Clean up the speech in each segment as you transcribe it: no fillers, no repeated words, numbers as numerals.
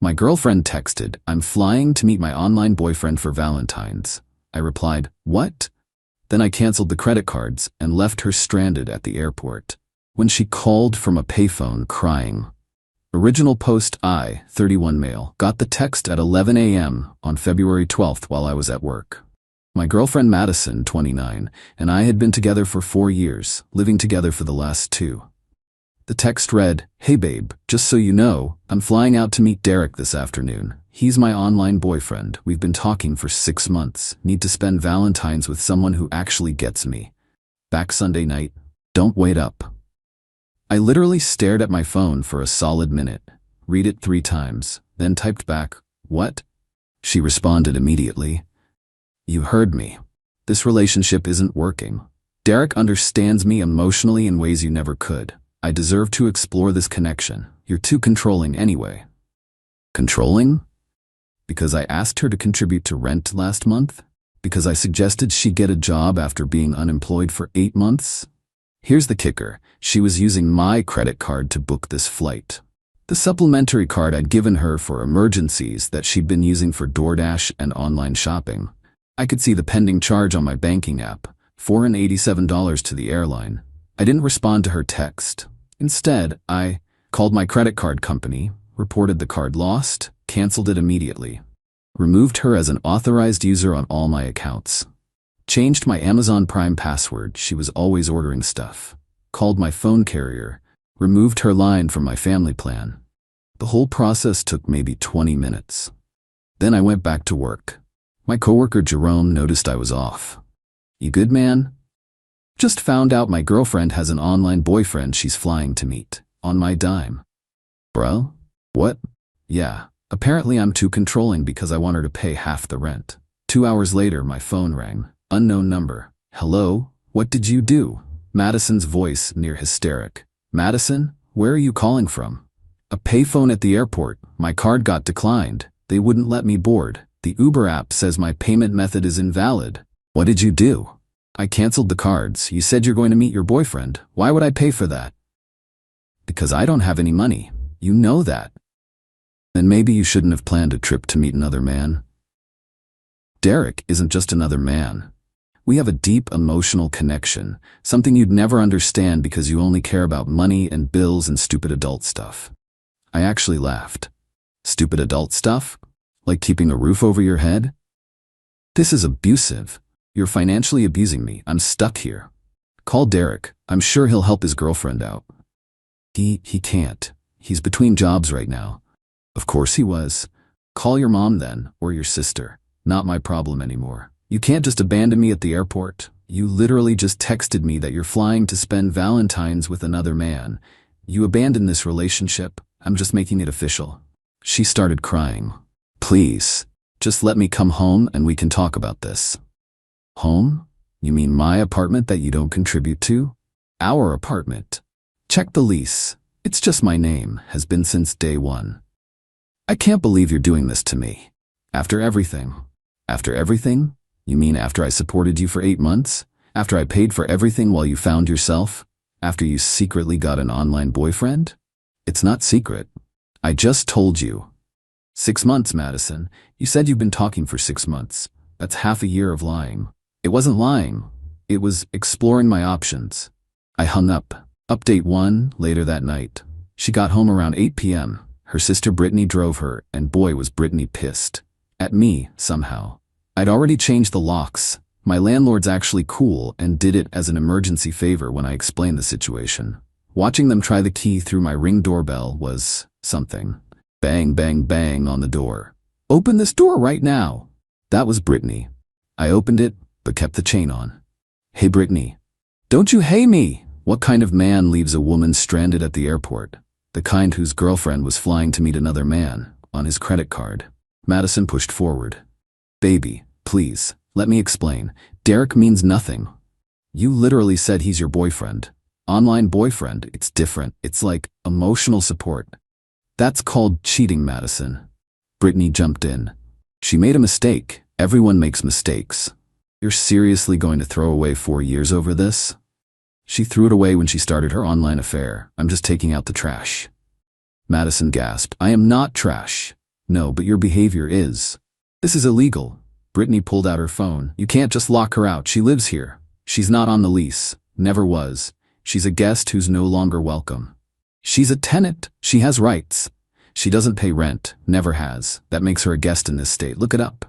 My girlfriend texted, "I'm flying to meet my online boyfriend for Valentines." I replied, "What?" Then I canceled the credit cards and left her stranded at the airport. When she called from a payphone crying. Original post I, 31 male, got the text at 11 a.m. on February 12th while I was at work. My girlfriend Madison, 29, and I had been together for 4 years, living together for the last 2. The text read, "Hey babe, just so you know, I'm flying out to meet Derek this afternoon. He's my online boyfriend. We've been talking for 6 months. Need to spend Valentine's with someone who actually gets me. Back Sunday night. Don't wait up." I literally stared at my phone for a solid minute, read it 3 times, then typed back, "What?" She responded immediately, "You heard me. This relationship isn't working. Derek understands me emotionally in ways you never could. I deserve to explore this connection. You're too controlling anyway." Controlling? Because I asked her to contribute to rent last month? Because I suggested she get a job after being unemployed for 8 months? Here's the kicker. She was using my credit card to book this flight. The supplementary card I'd given her for emergencies that she'd been using for DoorDash and online shopping. I could see the pending charge on my banking app, $487 to the airline. I didn't respond to her text. Instead, I called my credit card company, reported the card lost, canceled it immediately, removed her as an authorized user on all my accounts, changed my Amazon Prime password, she was always ordering stuff, called my phone carrier, removed her line from my family plan. The whole process took maybe 20 minutes. Then I went back to work. My coworker Jerome noticed I was off. "You good, man?" "Just found out my girlfriend has an online boyfriend she's flying to meet, on my dime." "Bro? What?" "Yeah, apparently I'm too controlling because I want her to pay half the rent." 2 hours later, my phone rang. Unknown number. "Hello? What did you do?" Madison's voice, near hysteric. "Madison, where are you calling from?" "A payphone at the airport. My card got declined. They wouldn't let me board. The Uber app says my payment method is invalid." "What did you do?" "I canceled the cards. You said you're going to meet your boyfriend. Why would I pay for that?" "Because I don't have any money. You know that." "Then maybe you shouldn't have planned a trip to meet another man." Derek isn't just another man. We have a deep emotional connection, something you'd never understand because you only care about money and bills and stupid adult stuff. I actually laughed. Stupid adult stuff? Like keeping a roof over your head? This is abusive. You're financially abusing me. I'm stuck here. Call Derek. I'm sure he'll help his girlfriend out. He can't. He's between jobs right now. Of course he was. Call your mom then, or your sister. Not my problem anymore. You can't just abandon me at the airport. You literally just texted me that you're flying to spend Valentine's with another man. You abandoned this relationship. I'm just making it official. She started crying. "Please, just let me come home and we can talk about this." "Home? You mean my apartment that you don't contribute to?" "Our apartment. Check the lease. It's just my name, has been since day one." "I can't believe you're doing this to me. After everything." "After everything? You mean after I supported you for 8 months? After I paid for everything while you found yourself? After you secretly got an online boyfriend?" "It's not secret. I just told you." 6 months, Madison. You said you've been talking for 6 months. That's half a year of lying. It wasn't lying. It was exploring my options. I hung up. Update 1, later that night. She got home around 8 p.m. Her sister Brittany drove her, and boy was Brittany pissed. At me, somehow. I'd already changed the locks. My landlord's actually cool and did it as an emergency favor when I explained the situation. Watching them try the key through my Ring doorbell was something. Bang, bang, bang on the door. "Open this door right now." That was Brittany. I opened it, but kept the chain on. "Hey Brittany. Don't you hate me?" What kind of man leaves a woman stranded at the airport? The kind whose girlfriend was flying to meet another man, on his credit card. Madison pushed forward. "Baby, please, let me explain. Derek means nothing. You literally said he's your boyfriend. Online boyfriend, it's different. It's like emotional support." "That's called cheating, Madison." Brittany jumped in. "She made a mistake. Everyone makes mistakes. You're seriously going to throw away 4 years over this?" "She threw it away when she started her online affair. I'm just taking out the trash." Madison gasped. "I am not trash. No, but your behavior is. This is illegal. Brittany pulled out her phone. You can't just lock her out. She lives here. She's not on the lease. Never was. She's a guest who's no longer welcome. She's a tenant. She has rights. She doesn't pay rent. Never has. That makes her a guest in this state. Look it up.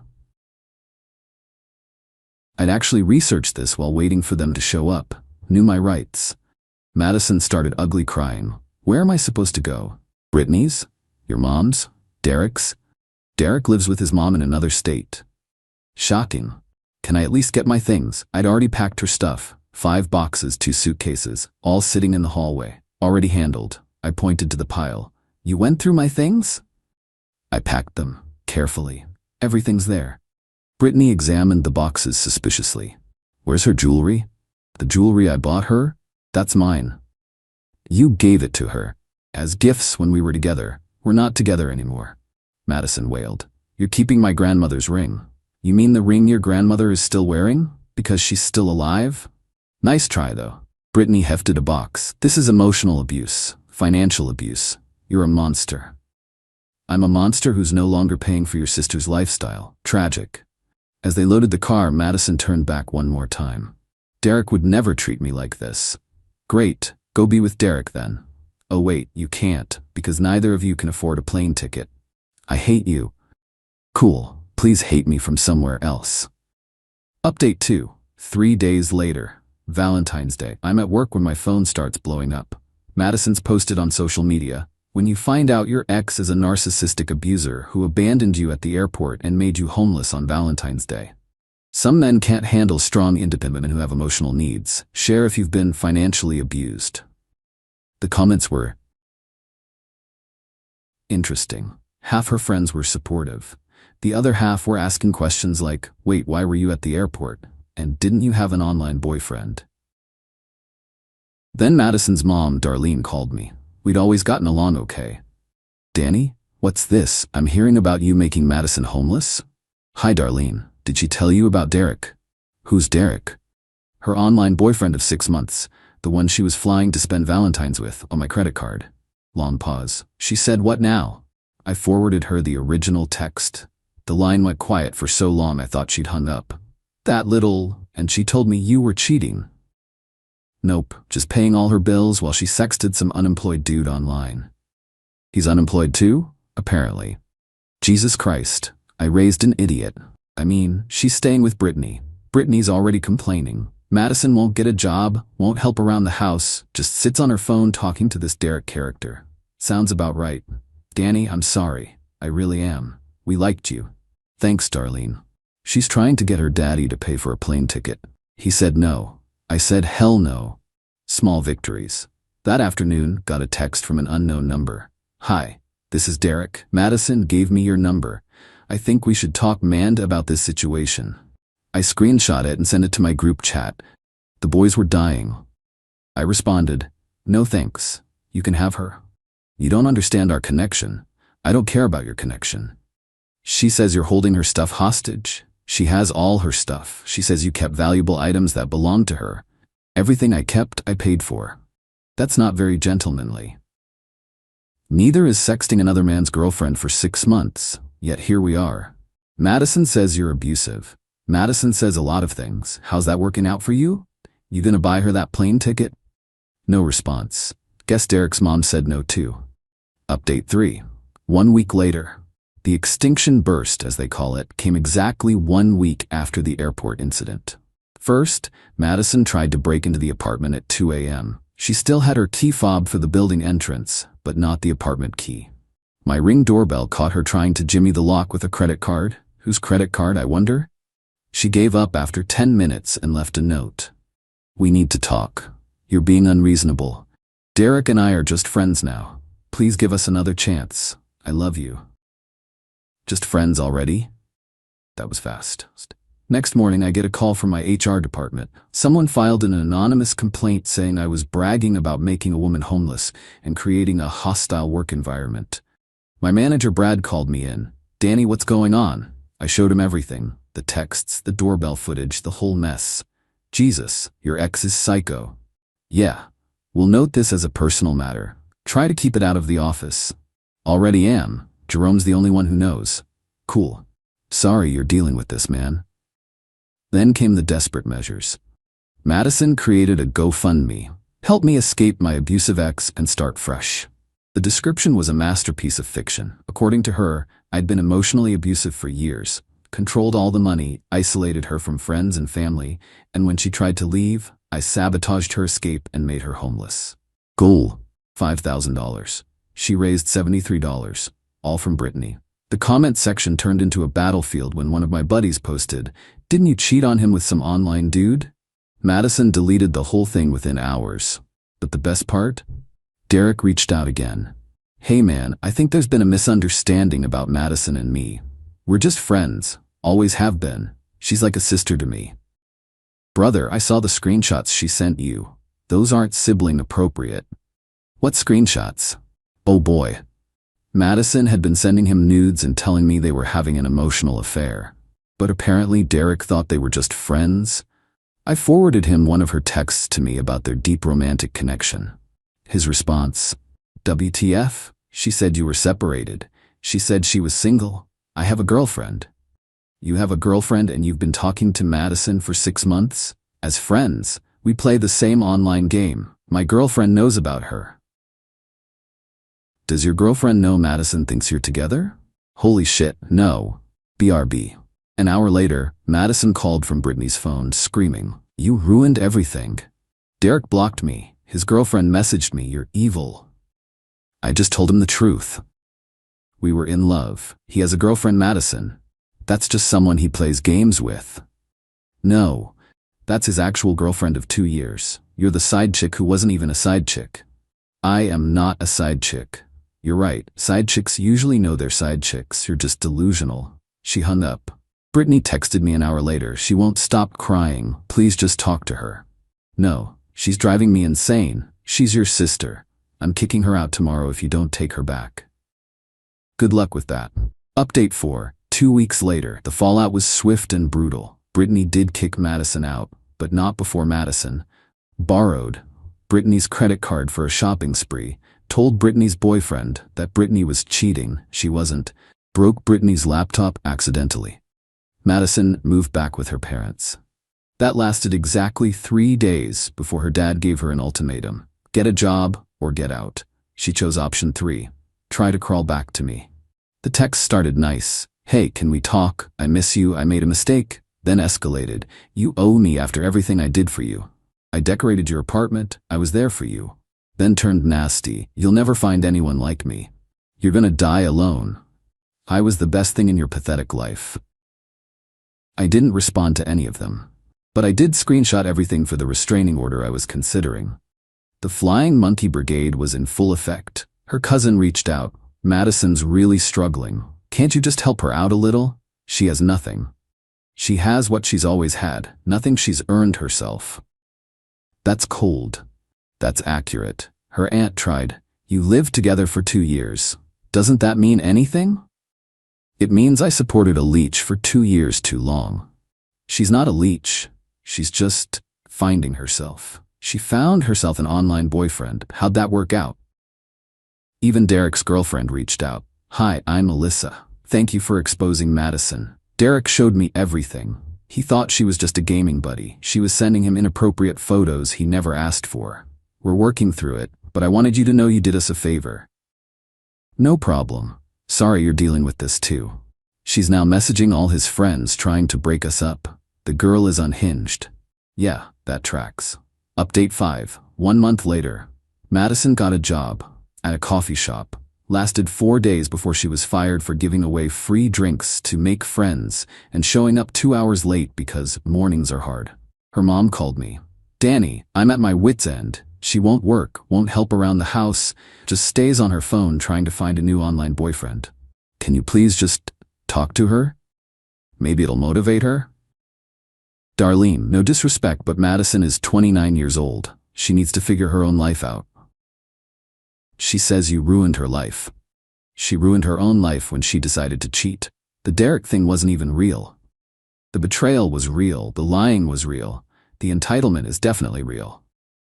I'd actually researched this while waiting for them to show up. Knew my rights. Madison started ugly crying. Where am I supposed to go? Brittany's? Your mom's? Derek's? Derek lives with his mom in another state. Shocking. Can I at least get my things? I'd already packed her stuff. 5 boxes, 2 suitcases, all sitting in the hallway. Already handled. I pointed to the pile. You went through my things? I packed them. Carefully. Everything's there. Brittany examined the boxes suspiciously. Where's her jewelry? The jewelry I bought her? That's mine. You gave it to her. As gifts when we were together. We're not together anymore. Madison wailed. You're keeping my grandmother's ring. You mean the ring your grandmother is still wearing? Because she's still alive? Nice try, though. Brittany hefted a box. This is emotional abuse. Financial abuse. You're a monster. I'm a monster who's no longer paying for your sister's lifestyle. Tragic. As they loaded the car, Madison turned back one more time. Derek would never treat me like this. Great. Go be with Derek then. Oh wait, you can't, because neither of you can afford a plane ticket. I hate you. Cool. Please hate me from somewhere else. Update 2. 3 days later. Valentine's Day. I'm at work when my phone starts blowing up. Madison's posted on social media. When you find out your ex is a narcissistic abuser who abandoned you at the airport and made you homeless on Valentine's Day. Some men can't handle strong, independent women who have emotional needs. Share if you've been financially abused. The comments were interesting. Half her friends were supportive. The other half were asking questions like, wait, why were you at the airport? And didn't you have an online boyfriend? Then Madison's mom, Darlene, called me. We'd always gotten along okay. Danny, what's this? I'm hearing about you making Madison homeless? Hi, Darlene. Did she tell you about Derek? Who's Derek? Her online boyfriend of 6 months, the one she was flying to spend Valentine's with on my credit card. Long pause. She said, what now? I forwarded her the original text. The line went quiet for so long I thought she'd hung up. That little, and she told me you were cheating. Nope, just paying all her bills while she sexted some unemployed dude online. He's unemployed too? Apparently. Jesus Christ, I raised an idiot. I mean, she's staying with Brittany. Brittany's already complaining. Madison won't get a job, won't help around the house, just sits on her phone talking to this Derek character. Sounds about right. Danny, I'm sorry. I really am. We liked you. Thanks, Darlene. She's trying to get her daddy to pay for a plane ticket. He said no. I said hell no. Small victories. That afternoon, got a text from an unknown number. Hi, this is Derek. Madison gave me your number. I think we should talk about this situation. I screenshot it and sent it to my group chat. The boys were dying. I responded, no thanks. You can have her. You don't understand our connection. I don't care about your connection. She says you're holding her stuff hostage. She has all her stuff. She says you kept valuable items that belonged to her. Everything I kept, I paid for. That's not very gentlemanly. Neither is sexting another man's girlfriend for 6 months, yet here we are. Madison says you're abusive. Madison says a lot of things. How's that working out for you? You gonna buy her that plane ticket? No response. Guess Derek's mom said no too. Update 3. 1 week later. The extinction burst, as they call it, came exactly 1 week after the airport incident. First, Madison tried to break into the apartment at 2 a.m. She still had her key fob for the building entrance, but not the apartment key. My Ring doorbell caught her trying to jimmy the lock with a credit card. Whose credit card, I wonder? She gave up after 10 minutes and left a note. We need to talk. You're being unreasonable. Derek and I are just friends now. Please give us another chance. I love you. Just friends already? That was fast. Next morning, I get a call from my HR department. Someone filed an anonymous complaint saying I was bragging about making a woman homeless and creating a hostile work environment. My manager Brad called me in. Danny, what's going on? I showed him everything. The texts, the doorbell footage, the whole mess. Jesus, your ex is psycho. Yeah. We'll note this as a personal matter. Try to keep it out of the office. Already am. Jerome's the only one who knows. Cool. Sorry you're dealing with this, man. Then came the desperate measures. Madison created a GoFundMe. Help me escape my abusive ex and start fresh. The description was a masterpiece of fiction. According to her, I'd been emotionally abusive for years, controlled all the money, isolated her from friends and family, and when she tried to leave, I sabotaged her escape and made her homeless. Goal: $5,000. She raised $73, all from Brittany. The comment section turned into a battlefield when one of my buddies posted, "Didn't you cheat on him with some online dude?" Madison deleted the whole thing within hours. But the best part? Derek reached out again. "Hey man, I think there's been a misunderstanding about Madison and me. We're just friends, always have been. She's like a sister to me." "Brother, I saw the screenshots she sent you. Those aren't sibling appropriate." "What screenshots?" "Oh boy." Madison had been sending him nudes and telling me they were having an emotional affair. But apparently Derek thought they were just friends. I forwarded him one of her texts to me about their deep romantic connection. His response: "WTF? She said you were separated. She said she was single. I have a girlfriend." "You have a girlfriend and you've been talking to Madison for 6 months? As friends, we play the same online game. My girlfriend knows about her." "Does your girlfriend know Madison thinks you're together?" "Holy shit, no. BRB. An hour later, Madison called from Brittany's phone, screaming, "You ruined everything. Derek blocked me. His girlfriend messaged me, 'You're evil.' I just told him the truth. We were in love. He has a girlfriend, Madison. That's just someone he plays games with." "No, that's his actual girlfriend of 2 years. You're the side chick who wasn't even a side chick." "I am not a side chick. You're right, side chicks usually know they're side chicks. You're just delusional." She hung up. Brittany texted me an hour later. "She won't stop crying. Please just talk to her." "No, she's driving me insane. She's your sister. I'm kicking her out tomorrow if you don't take her back." Good luck with that. Update 4. 2 weeks later, the fallout was swift and brutal. Brittany did kick Madison out, but not before Madison borrowed Brittany's credit card for a shopping spree, told Brittany's boyfriend that Brittany was cheating, she wasn't, broke Brittany's laptop accidentally. Madison moved back with her parents. That lasted exactly 3 days before her dad gave her an ultimatum: get a job or get out. She chose option 3, try to crawl back to me. The text started nice: "Hey, can we talk? I miss you, I made a mistake." Then escalated: "You owe me after everything I did for you. I decorated your apartment, I was there for you." Then turned nasty: "You'll never find anyone like me. You're gonna die alone. I was the best thing in your pathetic life." I didn't respond to any of them. But I did screenshot everything for the restraining order I was considering. The Flying Monkey Brigade was in full effect. Her cousin reached out: "Madison's really struggling. Can't you just help her out a little? She has nothing. She has what she's always had, nothing she's earned herself." That's cold. That's accurate. Her aunt tried: "You lived together for 2 years. Doesn't that mean anything?" "It means I supported a leech for 2 years too long." She's not a leech. She's just finding herself. She found herself an online boyfriend. How'd that work out? Even Derek's girlfriend reached out: "Hi, I'm Alyssa. Thank you for exposing Madison. Derek showed me everything. He thought she was just a gaming buddy. She was sending him inappropriate photos he never asked for. We're working through it, but I wanted you to know you did us a favor." "No problem. Sorry you're dealing with this too." She's now messaging all his friends trying to break us up. The girl is unhinged. Yeah, that tracks. Update 5. 1 month later, Madison got a job at a coffee shop. Lasted 4 days before she was fired for giving away free drinks to make friends and showing up 2 hours late because mornings are hard. Her mom called me: "Danny, I'm at my wit's end. She won't work, won't help around the house, just stays on her phone trying to find a new online boyfriend. Can you please just talk to her? Maybe it'll motivate her?" Darlene, no disrespect, but Madison is 29 years old. She needs to figure her own life out. She says you ruined her life. She ruined her own life when she decided to cheat. The Derek thing wasn't even real. The betrayal was real, the lying was real, the entitlement is definitely real.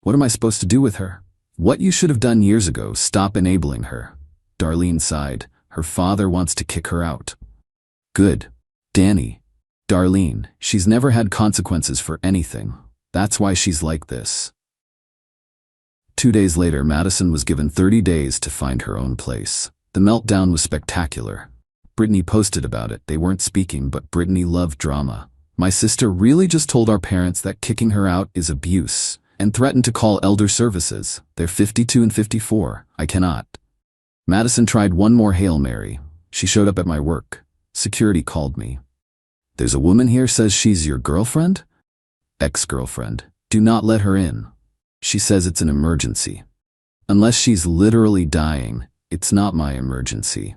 What am I supposed to do with her? What you should have done years ago: stop enabling her. Darlene sighed, Her father wants to kick her out. Good. Danny. Darlene, she's never had consequences for anything. That's why she's like this. 2 days later, Madison was given 30 days to find her own place. The meltdown was spectacular. Brittany posted about it. They weren't speaking, but Brittany loved drama. My sister really just told our parents that kicking her out is abuse and threatened to call elder services. They're 52 and 54. I cannot. Madison tried one more Hail Mary. She showed up at my work. Security called me. There's a woman here, says she's your girlfriend? Ex-girlfriend. Do not let her in. She says it's an emergency. Unless she's literally dying, it's not my emergency.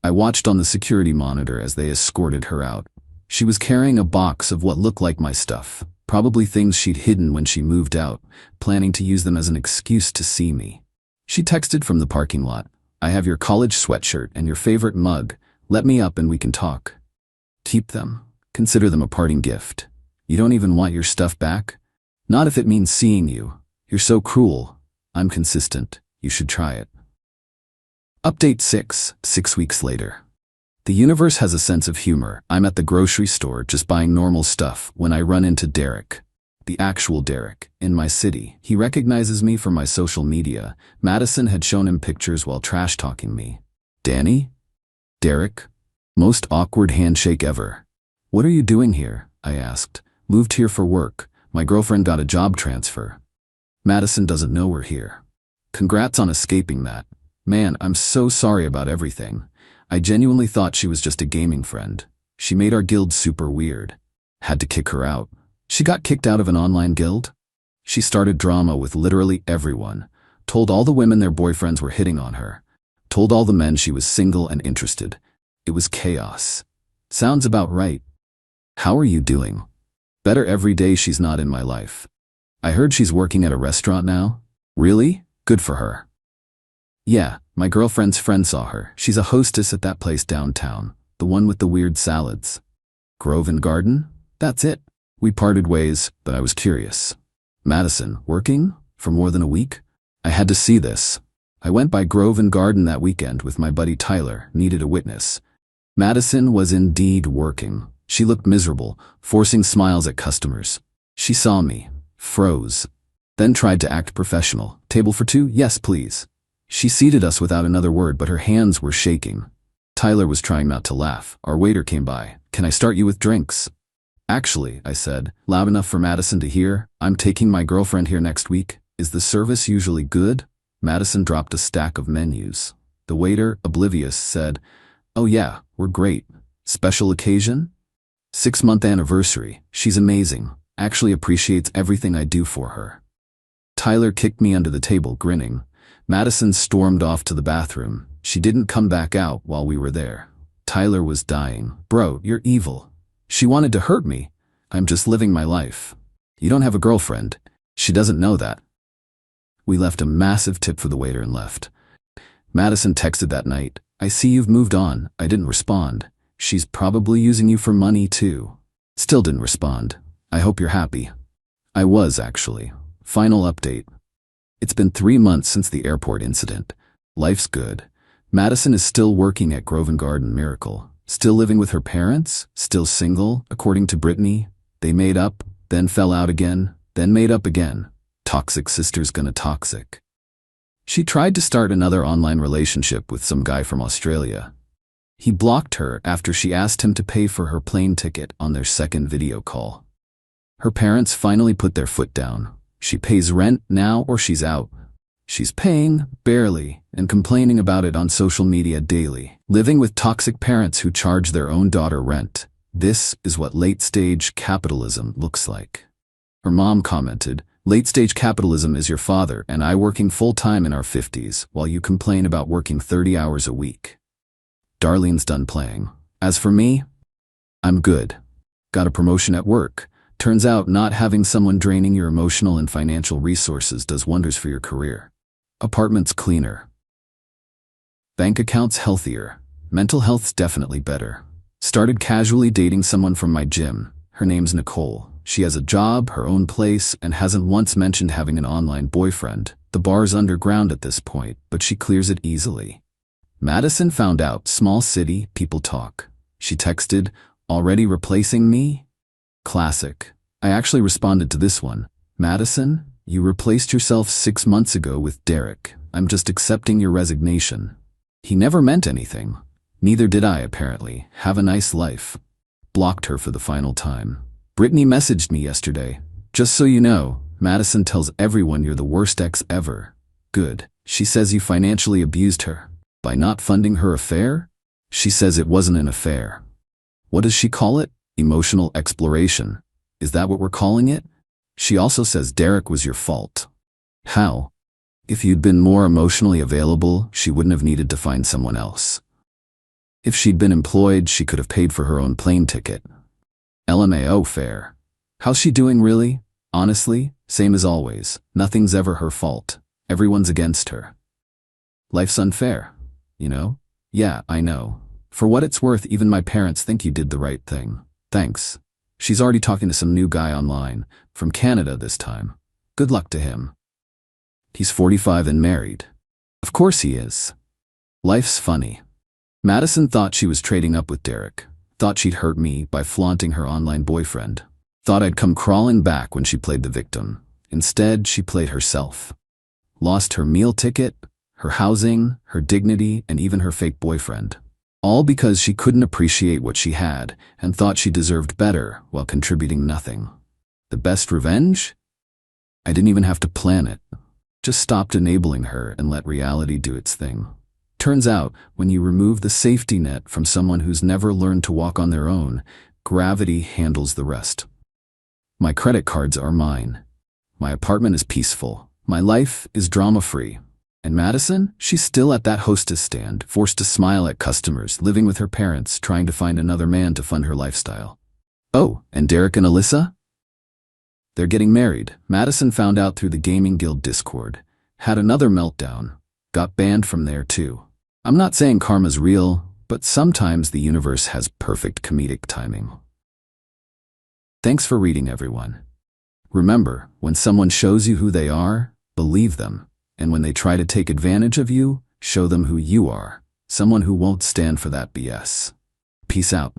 I watched on the security monitor as they escorted her out. She was carrying a box of what looked like my stuff, probably things she'd hidden when she moved out, planning to use them as an excuse to see me. She texted from the parking lot. I have your college sweatshirt and your favorite mug. Let me up and we can talk. Keep them. Consider them a parting gift. You don't even want your stuff back? Not if it means seeing you. You're so cruel. I'm consistent. You should try it. Update 6 weeks later. The universe has a sense of humor. I'm at the grocery store just buying normal stuff when I run into Derek. The actual Derek, in my city. He recognizes me from my social media. Madison had shown him pictures while trash-talking me. Danny? Derek? Most awkward handshake ever. What are you doing here? I asked. Moved here for work. My girlfriend got a job transfer. Madison doesn't know we're here. Congrats on escaping that. Man, I'm so sorry about everything. I genuinely thought she was just a gaming friend. She made our guild super weird. Had to kick her out. She got kicked out of an online guild? She started drama with literally everyone. Told all the women their boyfriends were hitting on her. Told all the men she was single and interested. It was chaos. Sounds about right. How are you doing? Better every day she's not in my life. I heard she's working at a restaurant now. Really? Good for her. Yeah, my girlfriend's friend saw her. She's a hostess at that place downtown. The one with the weird salads. Grove and Garden? That's it. We parted ways, but I was curious. Madison, working? For more than a week? I had to see this. I went by Grove and Garden that weekend with my buddy Tyler, needed a witness. Madison was indeed working. She looked miserable, forcing smiles at customers. She saw me, froze, then tried to act professional. Table for two? Yes, please. She seated us without another word, but her hands were shaking. Tyler was trying not to laugh. Our waiter came by. Can I start you with drinks? Actually, I said, loud enough for Madison to hear, I'm taking my girlfriend here next week. Is the service usually good? Madison dropped a stack of menus. The waiter, oblivious, said, oh yeah, we're great. Special occasion? 6-month anniversary. She's amazing. Actually appreciates everything I do for her. Tyler kicked me under the table, grinning. Madison stormed off to the bathroom. She didn't come back out while we were there. Tyler was dying. Bro, you're evil. She wanted to hurt me. I'm just living my life. You don't have a girlfriend. She doesn't know that. We left a massive tip for the waiter and left. Madison texted that night. I see you've moved on. I didn't respond. She's probably using you for money too. Still didn't respond. I hope you're happy. I was, actually. Final update. It's been 3 months since the airport incident. Life's good. Madison is still working at Grove and Garden Miracle. Still living with her parents? Still single, according to Brittany. They made up, then fell out again, then made up again. Toxic sister's gonna toxic. She tried to start another online relationship with some guy from Australia. He blocked her after she asked him to pay for her plane ticket on their second video call. Her parents finally put their foot down. She pays rent now or she's out. She's paying, barely, and complaining about it on social media daily. Living with toxic parents who charge their own daughter rent. This is what late-stage capitalism looks like. Her mom commented, late-stage capitalism is your father and I working full-time in our 50s while you complain about working 30 hours a week. Darlene's done playing. As for me, I'm good. Got a promotion at work. Turns out not having someone draining your emotional and financial resources does wonders for your career. Apartments cleaner. Bank accounts healthier. Mental health's definitely better. Started casually dating someone from my gym. Her name's Nicole. She has a job, her own place, and hasn't once mentioned having an online boyfriend. The bar's underground at this point, but she clears it easily. Madison found out. Small city, people talk. She texted, already replacing me? Classic. I actually responded to this one. Madison, you replaced yourself 6 months ago with Derek. I'm just accepting your resignation. He never meant anything. Neither did I, apparently. Have a nice life. Blocked her for the final time. Brittany messaged me yesterday. Just so you know, Madison tells everyone you're the worst ex ever. Good. She says you financially abused her. By not funding her affair? She says it wasn't an affair. What does she call it? Emotional exploration. Is that what we're calling it? She also says Derek was your fault. How? If you'd been more emotionally available, she wouldn't have needed to find someone else. If she'd been employed, she could have paid for her own plane ticket. LMAO, fair. How's she doing really? Honestly, same as always. Nothing's ever her fault. Everyone's against her. Life's unfair, you know? Yeah, I know. For what it's worth, even my parents think you did the right thing. Thanks. She's already talking to some new guy online, from Canada this time. Good luck to him. He's 45 and married. Of course he is. Life's funny. Madison thought she was trading up with Derek. Thought she'd hurt me by flaunting her online boyfriend. Thought I'd come crawling back when she played the victim. Instead, she played herself. Lost her meal ticket, her housing, her dignity, and even her fake boyfriend. All because she couldn't appreciate what she had and thought she deserved better while contributing nothing. The best revenge? I didn't even have to plan it. Just stopped enabling her and let reality do its thing. Turns out, when you remove the safety net from someone who's never learned to walk on their own, gravity handles the rest. My credit cards are mine. My apartment is peaceful. My life is drama-free. And Madison? She's still at that hostess stand, forced to smile at customers, living with her parents, trying to find another man to fund her lifestyle. Oh, and Derek and Alyssa? They're getting married. Madison found out through the Gaming Guild Discord. Had another meltdown. Got banned from there too. I'm not saying karma's real, but sometimes the universe has perfect comedic timing. Thanks for reading, everyone. Remember, when someone shows you who they are, believe them. And when they try to take advantage of you, show them who you are. Someone who won't stand for that BS. Peace out.